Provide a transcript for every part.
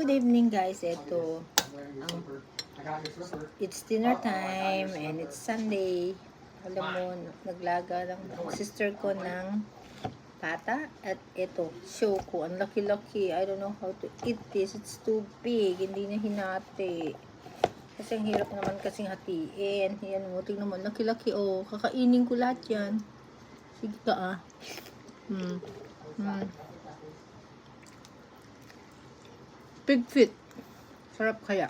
Good evening guys, it's dinner time and it's Sunday. Alam mo, naglaga ng sister ko ng pata at ito, show ko. Ang laki-laki. I don't know how to eat this. It's too big. Hindi na hinati. Kasi ang hirap naman kasing hatiin. Yan mo, tingnan mo. Laki-laki. Oh, kakainin ko lahat yan. Sige ka Big fit. Sarap kaya.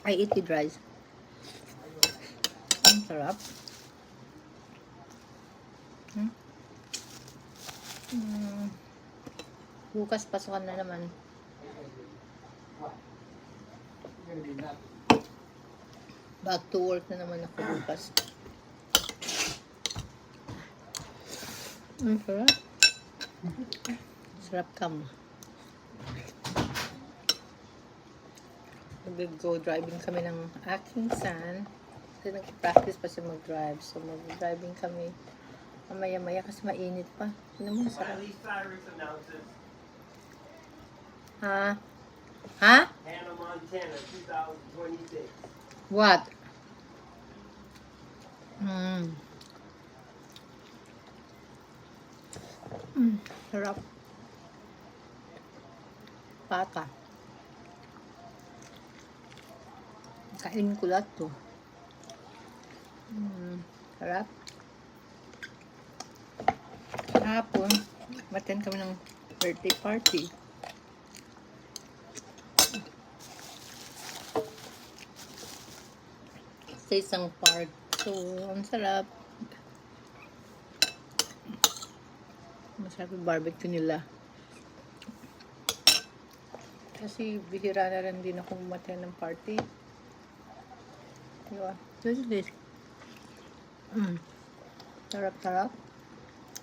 I eat with rice. Ang sarap. Bukas pasukan na naman. Back to work na naman ako bukas. Ang sarap. Sarap kam. Mag-go driving kami ng aking son. Kasi nag-practice pa siya mag-drive. So mag-driving kami mamaya-maya kasi mainit pa. Sino mo sarap? Ha? Hannah Montana 2026. What? Sarap. Pata. Kainin ko lahat to. Sarap. Kahapon, maten kami ng birthday party. Sa isang park. So, ang sarap. Masarap yung barbecue nila. Kasi bihira na rin din ako umaten ng party. Diba? This is this. Sarap-sarap.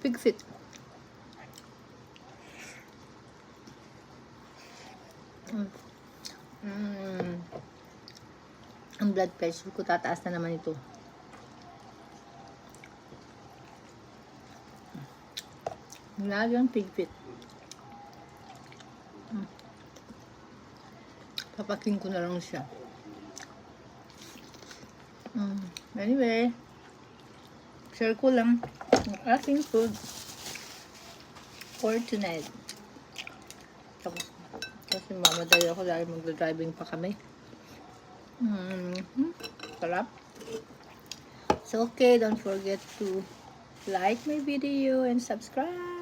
Pig fit. Ang blood pressure ko tataas na naman ito. Lagi ang pig fit. Papaking ko na lang siya. Anyway, share ko lang ang aking food for tonight. Tapos, kasi mamadali ako dahil magdadriving pa kami. Sarap. So, okay, don't forget to like my video and subscribe.